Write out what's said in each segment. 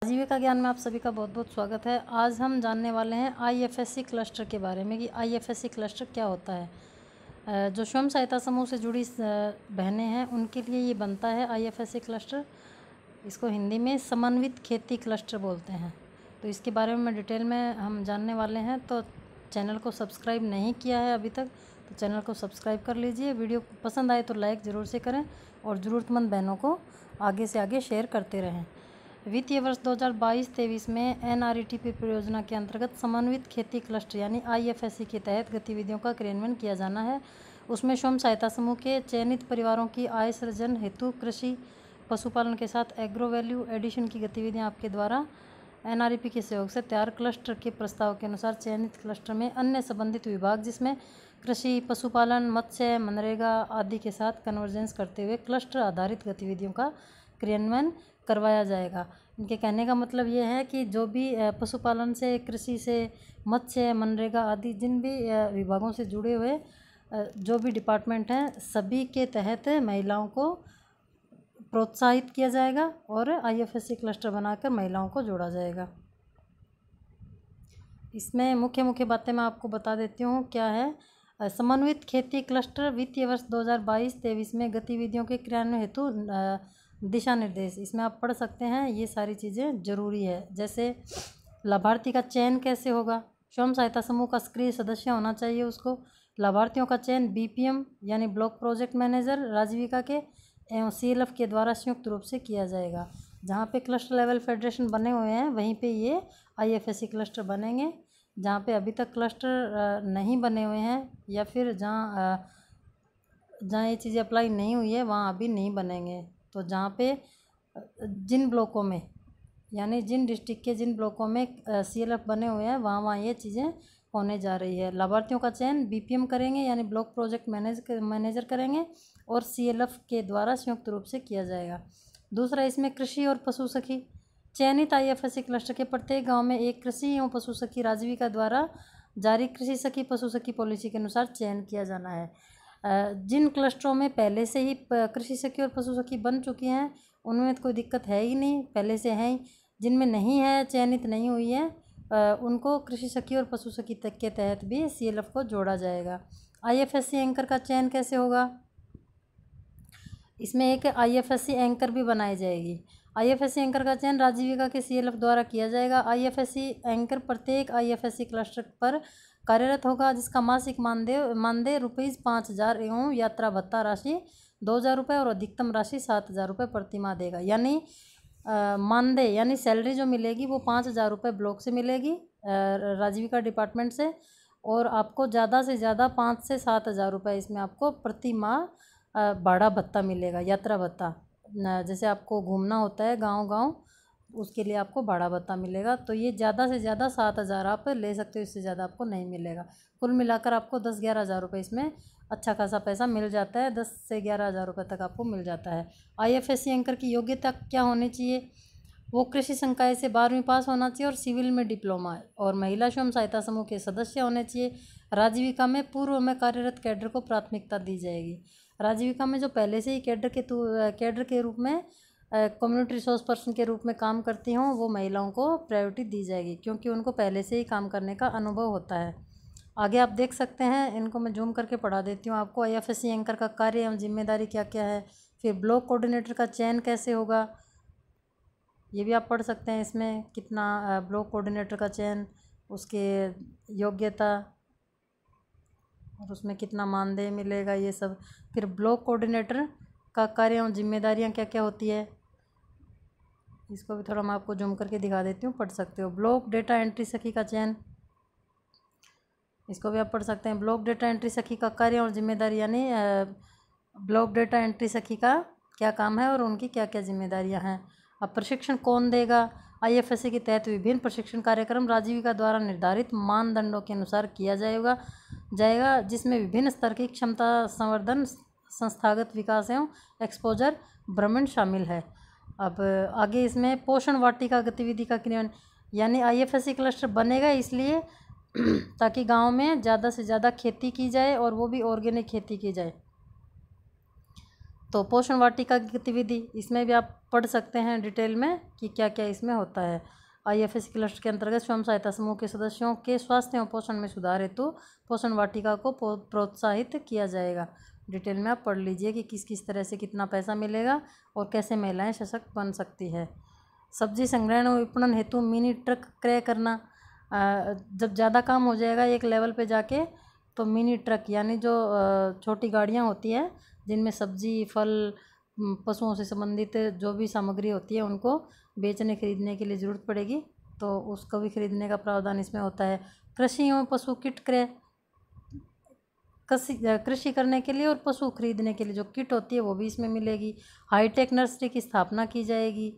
आजीविका ज्ञान में आप सभी का बहुत बहुत स्वागत है। आज हम जानने वाले हैं आईएफएससी क्लस्टर के बारे में कि आईएफएससी क्लस्टर क्या होता है। जो स्वयं सहायता समूह से जुड़ी बहनें हैं उनके लिए ये बनता है आईएफएससी क्लस्टर। इसको हिंदी में समन्वित खेती क्लस्टर बोलते हैं। तो इसके बारे में डिटेल में हम जानने वाले हैं। तो चैनल को सब्सक्राइब नहीं किया है अभी तक तो चैनल को सब्सक्राइब कर लीजिए। वीडियो पसंद आए तो लाइक ज़रूर से करें और ज़रूरतमंद बहनों को आगे से आगे शेयर करते रहें। वित्तीय वर्ष 2022-23 में एनआरईटीपी परियोजना के अंतर्गत समन्वित खेती क्लस्टर यानी आईएफएससी के तहत गतिविधियों का क्रियान्वयन किया जाना है। उसमें स्वयं सहायता समूह के चयनित परिवारों की आय सृजन हेतु कृषि पशुपालन के साथ एग्रो वैल्यू एडिशन की गतिविधियां आपके द्वारा एनआरईपी के सहयोग से तैयार क्लस्टर के प्रस्ताव के अनुसार चयनित क्लस्टर में अन्य संबंधित विभाग जिसमें कृषि पशुपालन मत्स्य मनरेगा आदि के साथ कन्वर्जेंस करते हुए क्लस्टर आधारित गतिविधियों का क्रियान्वयन करवाया जाएगा। इनके कहने का मतलब ये है कि जो भी पशुपालन से कृषि से मत्स्य मनरेगा आदि जिन भी विभागों से जुड़े हुए जो भी डिपार्टमेंट हैं सभी के तहत महिलाओं को प्रोत्साहित किया जाएगा और आईएफएससी क्लस्टर बनाकर महिलाओं को जोड़ा जाएगा। इसमें मुख्य मुख्य बातें मैं आपको बता देती हूँ क्या है। समन्वित खेती क्लस्टर वित्तीय वर्ष 2022-23 में गतिविधियों के क्रियान्वयन हेतु दिशा निर्देश इसमें आप पढ़ सकते हैं। ये सारी चीज़ें ज़रूरी है। जैसे लाभार्थी का चयन कैसे होगा, स्वयं सहायता समूह का सक्रिय सदस्य होना चाहिए उसको। लाभार्थियों का चयन बीपीएम यानी ब्लॉक प्रोजेक्ट मैनेजर राजीविका के एवं सीएलएफ के द्वारा संयुक्त रूप से किया जाएगा। जहाँ पे क्लस्टर लेवल फेडरेशन बने हुए हैं वहीं पे ये आईएफएससी क्लस्टर बनेंगे। जहाँ पे अभी तक क्लस्टर नहीं बने हुए हैं या फिर जहाँ ये चीज़ें अप्लाई नहीं हुई है वहाँ अभी नहीं बनेंगे। तो जहाँ पे जिन ब्लॉकों में यानी जिन डिस्ट्रिक्ट के जिन ब्लॉकों में सीएलएफ बने हुए हैं वहाँ ये चीज़ें होने जा रही है। लाभार्थियों का चयन बीपीएम करेंगे यानी ब्लॉक प्रोजेक्ट मैनेजर करेंगे और सीएलएफ के द्वारा संयुक्त रूप से किया जाएगा। दूसरा, इसमें कृषि और पशु सखी चयनित आईएफएससी क्लस्टर के प्रत्येक गाँव में एक कृषि एवं पशु सखी राजीविका द्वारा जारी कृषि सखी पशु सखी पॉलिसी के अनुसार चयन किया जाना है। जिन क्लस्टरों में पहले से ही कृषि सखी और पशु सखी बन चुकी हैं उनमें तो कोई दिक्कत है ही नहीं, पहले से हैं। जिनमें नहीं है, चयनित नहीं हुई है, उनको कृषि सखी और पशु सखी तक के तहत भी सीएलएफ को जोड़ा जाएगा। आईएफएससी एंकर का चयन कैसे होगा, इसमें एक आईएफएससी एंकर भी बनाई जाएगी। आईएफएससी एंकर का चयन राजीविका के सीएलएफ द्वारा किया जाएगा। आईएफएससी एंकर प्रत्येक आईएफएससी क्लस्टर पर कार्यरत होगा जिसका मासिक मानदेय ₹5,000 एवं यात्रा भत्ता राशि 2,000 रुपये और अधिकतम राशि 7,000 रुपये प्रति माह देगा। यानी मानदेय यानी सैलरी जो मिलेगी वो 5,000 रुपये ब्लॉक से मिलेगी राजीविका डिपार्टमेंट से, और आपको ज़्यादा से ज़्यादा 5 से 7,000 रुपये इसमें आपको प्रति माह भाड़ा भत्ता मिलेगा, यात्रा भत्ता। जैसे आपको घूमना होता है गांव-गांव उसके लिए आपको भाड़ा भत्ता मिलेगा। तो ये ज़्यादा से ज़्यादा 7,000 आप ले सकते हो, इससे ज़्यादा आपको नहीं मिलेगा। कुल मिलाकर आपको 10-11 हज़ार रुपये इसमें अच्छा खासा पैसा मिल जाता है। 10 से 11 हज़ार रुपये तक आपको मिल जाता है। आईएफएससी एंकर की योग्यता क्या होनी चाहिए, वो कृषि संकाय से 12वीं पास होना चाहिए और सिविल में डिप्लोमा है, और महिला स्वयं सहायता समूह के सदस्य होने चाहिए। राजीविका में पूर्व में कार्यरत कैडर को प्राथमिकता दी जाएगी। राजीविका में जो पहले से ही कैडर के रूप में कम्युनिटी रिसोर्स पर्सन के रूप में काम करती हों वो महिलाओं को प्रायोरिटी दी जाएगी क्योंकि उनको पहले से ही काम करने का अनुभव होता है। आगे आप देख सकते हैं, इनको मैं जूम करके पढ़ा देती हूँ आपको। आईएफएससी एंकर का कार्य एवं जिम्मेदारी क्या क्या है, फिर ब्लॉक कोऑर्डिनेटर का चयन कैसे होगा ये भी आप पढ़ सकते हैं। इसमें कितना ब्लॉक कोऑर्डिनेटर का चयन, उसके योग्यता और उसमें कितना मानदेय मिलेगा ये सब। फिर ब्लॉक कोऑर्डिनेटर का कार्य एवं जिम्मेदारियाँ क्या क्या होती है इसको भी थोड़ा मैं आपको जूम करके दिखा देती हूँ, पढ़ सकते हो। ब्लॉक डेटा एंट्री सखी का चयन, इसको भी आप पढ़ सकते हैं। ब्लॉक डेटा एंट्री सखी का कार्य और जिम्मेदारी यानी ब्लॉक डेटा एंट्री सखी का क्या काम है और उनकी क्या क्या जिम्मेदारियां हैं। अब प्रशिक्षण कौन देगा, आईएफएससी के तहत विभिन्न प्रशिक्षण कार्यक्रम राजीविका द्वारा निर्धारित मानदंडों के अनुसार किया जाएगा जिसमें विभिन्न स्तर की क्षमता संवर्धन, संस्थागत विकास एवं एक्सपोजर भ्रमण शामिल है। अब आगे इसमें पोषण वाटिका गतिविधि का क्रियान्वयन, यानी आईएफएससी क्लस्टर बनेगा इसलिए ताकि गांव में ज़्यादा से ज़्यादा खेती की जाए और वो भी ऑर्गेनिक खेती की जाए। तो पोषण वाटिका की गतिविधि, इसमें भी आप पढ़ सकते हैं डिटेल में कि क्या क्या इसमें होता है। IFSC क्लस्टर के अंतर्गत स्वयं सहायता समूह के सदस्यों के स्वास्थ्य एवं पोषण में सुधार हेतु पोषण वाटिका को प्रोत्साहित किया जाएगा। डिटेल में आप पढ़ लीजिए कि किस किस तरह से कितना पैसा मिलेगा और कैसे महिलाएं सशक्त बन सकती है। सब्जी संग्रहण और विपणन हेतु मिनी ट्रक क्रय करना। जब ज़्यादा काम हो जाएगा एक लेवल पे जाके, तो मिनी ट्रक यानी जो छोटी गाड़ियाँ होती हैं जिनमें सब्जी, फल, पशुओं से संबंधित जो भी सामग्री होती है उनको बेचने खरीदने के लिए ज़रूरत पड़ेगी, तो उसको भी खरीदने का प्रावधान इसमें होता है। कृषि एवं पशु किट क्रय, कृषि करने के लिए और पशु खरीदने के लिए जो किट होती है वो भी इसमें मिलेगी। हाईटेक नर्सरी की स्थापना की जाएगी।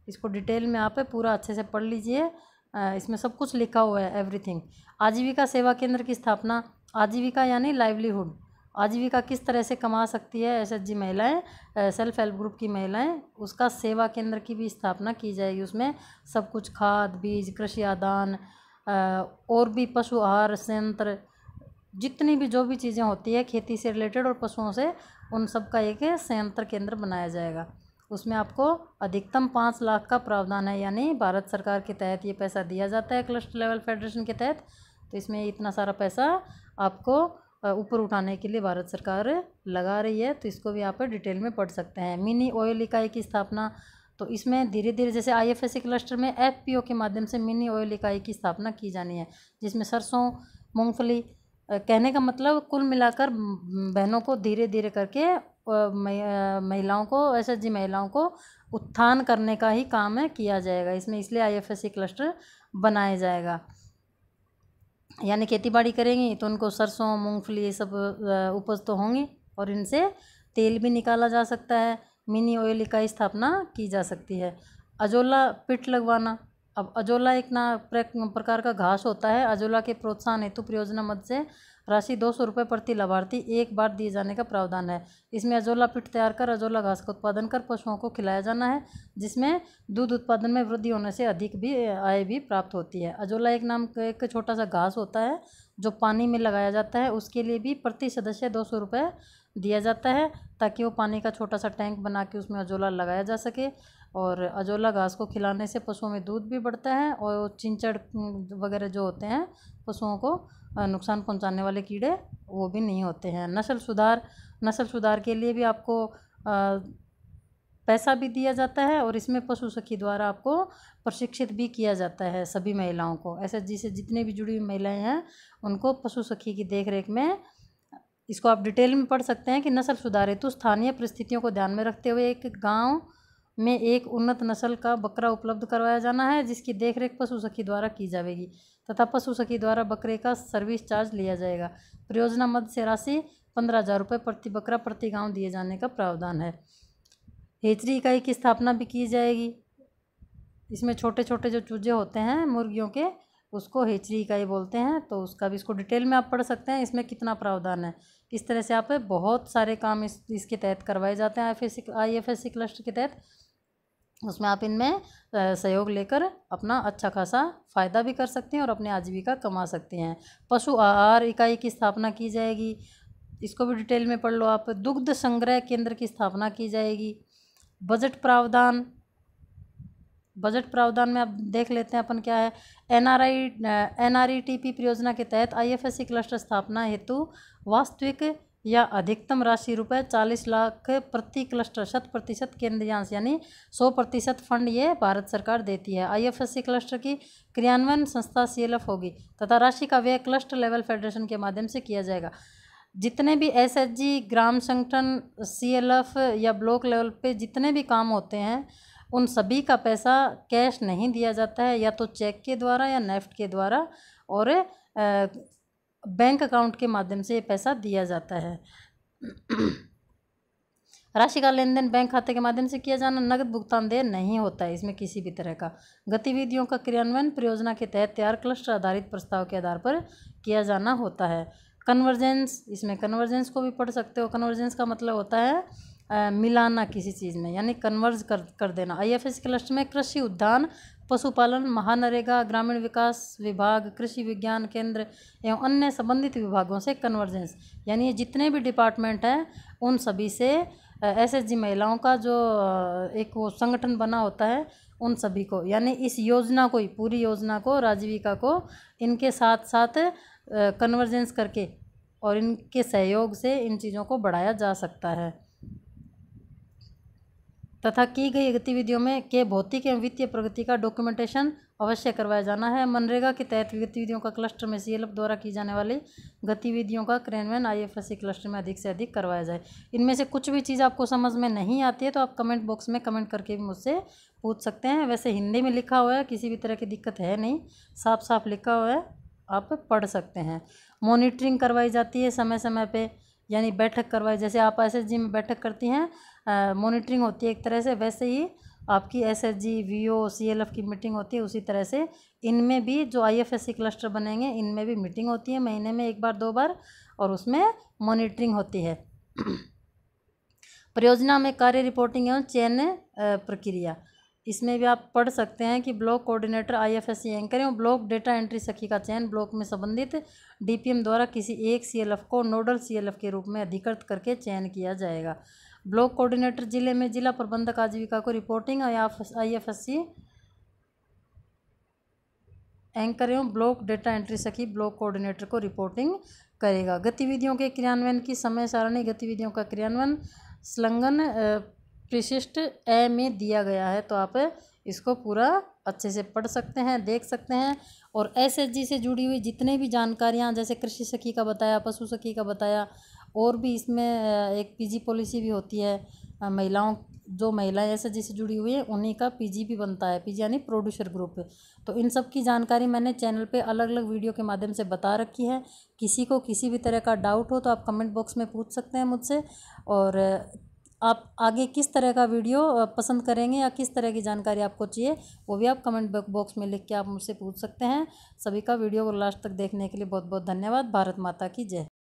इसको डिटेल में आप पूरा अच्छे से पढ़ लीजिए, इसमें सब कुछ लिखा हुआ है, एवरीथिंग। आजीविका सेवा केंद्र की स्थापना। आजीविका यानी लाइवलीहुड, आजीविका किस तरह से कमा सकती है SHG महिलाएं, सेल्फ हेल्प ग्रुप की महिलाएं, उसका सेवा केंद्र की भी स्थापना की जाएगी। उसमें सब कुछ खाद, बीज, कृषि आदान और भी पशु आहार संयंत्र, जितनी भी जो भी चीज़ें होती है खेती से रिलेटेड और पशुओं से, उन सब का एक संयंत्र केंद्र बनाया जाएगा। उसमें आपको अधिकतम 5 लाख का प्रावधान है, यानी भारत सरकार के तहत ये पैसा दिया जाता है क्लस्टर लेवल फेडरेशन के तहत। तो इसमें इतना सारा पैसा आपको ऊपर उठाने के लिए भारत सरकार लगा रही है, तो इसको भी आप डिटेल में पढ़ सकते हैं। मिनी ऑयल इकाई की स्थापना, तो इसमें धीरे धीरे जैसे IFSC क्लस्टर में FPO के माध्यम से मिनी ऑयल इकाई की स्थापना की जानी है, जिसमें सरसों, मूंगफली, कहने का मतलब कुल मिलाकर बहनों को धीरे धीरे करके महिलाओं को, SHG महिलाओं को उत्थान करने का ही काम है किया जाएगा इसमें, इसलिए IFSC क्लस्टर बनाया जाएगा। यानी खेती बाड़ी करेंगी तो उनको सरसों, मूंगफली ये सब उपज तो होंगी और इनसे तेल भी निकाला जा सकता है। मिनी ऑयल इकाई स्थापना की जा सकती है। अजोला पिट लगवाना। अब अजोला एक प्रकार का घास होता है। अजोला के प्रोत्साहन हेतु परियोजना मद से राशि 200 रुपये प्रति लाभार्थी एक बार दिए जाने का प्रावधान है। इसमें अजोला पिट तैयार कर अजोला घास का उत्पादन कर पशुओं को खिलाया जाना है, जिसमें दूध उत्पादन में वृद्धि होने से अधिक भी आय भी प्राप्त होती है। अजोला एक छोटा सा घास होता है जो पानी में लगाया जाता है, उसके लिए भी प्रति सदस्य 200 रुपये दिया जाता है, ताकि वो पानी का छोटा सा टैंक बना के उसमें अजोला लगाया जा सके। और अजोला घास को खिलाने से पशुओं में दूध भी बढ़ता है और चिंचड़ वगैरह जो होते हैं पशुओं को नुकसान पहुंचाने वाले कीड़े, वो भी नहीं होते हैं। नस्ल सुधार के लिए भी आपको पैसा भी दिया जाता है और इसमें पशु सखी द्वारा आपको प्रशिक्षित भी किया जाता है सभी महिलाओं को। SHG से जितने भी जुड़ी हुई महिलाएं हैं उनको पशु सखी की देखरेख में, इसको आप डिटेल में पढ़ सकते हैं कि नस्ल सुधार हेतु स्थानीय परिस्थितियों को ध्यान में रखते हुए एक गाँव में एक उन्नत नस्ल का बकरा उपलब्ध करवाया जाना है, जिसकी देखरेख पशु सखी द्वारा की जाएगी तथा पशु सखी द्वारा बकरे का सर्विस चार्ज लिया जाएगा। परियोजना मद से राशि 15,000 रुपये प्रति बकरा प्रति गांव दिए जाने का प्रावधान है। हेचरी इकाई की स्थापना भी की जाएगी। इसमें छोटे छोटे जो चूजे होते हैं मुर्गियों के, उसको हेचरी इकाई बोलते हैं, तो उसका भी इसको डिटेल में आप पढ़ सकते हैं इसमें कितना प्रावधान है। इस तरह से आप बहुत सारे काम इसके तहत करवाए जाते हैं IFSC क्लस्टर के तहत। उसमें आप इनमें सहयोग लेकर अपना अच्छा खासा फ़ायदा भी कर सकते हैं और अपनी आजीविका कमा सकते हैं। पशु आहार इकाई की स्थापना की जाएगी, इसको भी डिटेल में पढ़ लो आप। दुग्ध संग्रह केंद्र की स्थापना की जाएगी। बजट प्रावधान में आप देख लेते हैं अपन क्या है। NRETP परियोजना के तहत IFSC क्लस्टर स्थापना हेतु वास्तविक या अधिकतम राशि रुपये 40 लाख प्रति क्लस्टर 100% केंद्रीयांश यानी 100% फंड ये भारत सरकार देती है। IFSC क्लस्टर की क्रियान्वयन संस्था CLF होगी तथा राशि का व्यय क्लस्टर लेवल फेडरेशन के माध्यम से किया जाएगा। जितने भी SHG ग्राम संगठन CLF या ब्लॉक लेवल पे जितने भी काम होते हैं, उन सभी का पैसा कैश नहीं दिया जाता है, या तो चेक के द्वारा या नेफ्ट के द्वारा और बैंक अकाउंट के माध्यम से ये पैसा दिया जाता है। राशि का लेन देन बैंक खाते के माध्यम से किया जाना, नगद भुगतान देय नहीं होता है इसमें किसी भी तरह का। गतिविधियों का क्रियान्वयन परियोजना के तहत तैयार क्लस्टर आधारित प्रस्ताव के आधार पर किया जाना होता है। कन्वर्जेंस, इसमें कन्वर्जेंस को भी पढ़ सकते हो। कन्वर्जेंस का मतलब होता है मिलाना किसी चीज़ में, यानी कन्वर्ज कर देना। IFSC क्लस्टर में कृषि उद्यान, पशुपालन, महानरेगा, ग्रामीण विकास विभाग, कृषि विज्ञान केंद्र एवं अन्य संबंधित विभागों से कन्वर्जेंस, यानी जितने भी डिपार्टमेंट हैं उन सभी से SHG महिलाओं का जो एक वो संगठन बना होता है, उन सभी को, यानी इस योजना को ही, पूरी योजना को, राजीविका को इनके साथ साथ कन्वर्जेंस करके और इनके सहयोग से इन चीज़ों को बढ़ाया जा सकता है। तथा की गई गतिविधियों में के भौतिक एवं वित्तीय प्रगति का डॉक्यूमेंटेशन अवश्य करवाया जाना है। मनरेगा के तहत गतिविधियों का क्लस्टर में CLF द्वारा की जाने वाली गतिविधियों का क्रियान्वयन IFSC क्लस्टर में अधिक से अधिक करवाया जाए। इनमें से कुछ भी चीज़ आपको समझ में नहीं आती है तो आप कमेंट बॉक्स में कमेंट करके भी मुझसे पूछ सकते हैं। वैसे हिंदी में लिखा हुआ है, किसी भी तरह की दिक्कत है नहीं, साफ साफ लिखा हुआ है, आप पढ़ सकते हैं। मॉनिटरिंग करवाई जाती है समय समय पे, यानी बैठक करवाई, जैसे आप SHG में बैठक करती हैं, मॉनिटरिंग होती है एक तरह से, वैसे ही आपकी SHG VO CLF की मीटिंग होती है। उसी तरह से इनमें भी जो IFSC क्लस्टर बनेंगे, इनमें भी मीटिंग होती है महीने में 1 बार 2 बार, और उसमें मॉनिटरिंग होती है। परियोजना में कार्य रिपोर्टिंग एवं चयन प्रक्रिया, इसमें भी आप पढ़ सकते हैं कि ब्लॉक कोऑर्डिनेटर IFSC एंकर एवं ब्लॉक डेटा एंट्री सखी का चयन ब्लॉक में संबंधित DPM द्वारा किसी एक CLF को नोडल CLF के रूप में अधिकृत करके चयन किया जाएगा। ब्लॉक कोऑर्डिनेटर जिले में जिला प्रबंधक आजीविका को रिपोर्टिंग IFSC एंकर एवं ब्लॉक डेटा एंट्री सखी ब्लॉक कोऑर्डिनेटर को रिपोर्टिंग करेगा। गतिविधियों के क्रियान्वयन की समय सारणी, गतिविधियों का क्रियान्वयन संलग्न परिशिष्ट ए में दिया गया है, तो आप इसको पूरा अच्छे से पढ़ सकते हैं, देख सकते हैं। और SHG से जुड़ी हुई जितने भी जानकारियाँ, जैसे कृषि सखी का बताया, पशु सखी का बताया, और भी इसमें एक PG पॉलिसी भी होती है, महिलाओं, जो महिलाएं SHG से जुड़ी हुई है उन्हीं का PG भी बनता है, PG यानी प्रोड्यूसर ग्रुप। तो इन सब की जानकारी मैंने चैनल पे अलग अलग वीडियो के माध्यम से बता रखी है। किसी को किसी भी तरह का डाउट हो तो आप कमेंट बॉक्स में पूछ सकते हैं मुझसे, और आप आगे किस तरह का वीडियो पसंद करेंगे या किस तरह की जानकारी आपको चाहिए, वो भी आप कमेंट बॉक्स में लिख के आप मुझसे पूछ सकते हैं। सभी का वीडियो को लास्ट तक देखने के लिए बहुत बहुत धन्यवाद। भारत माता की जय।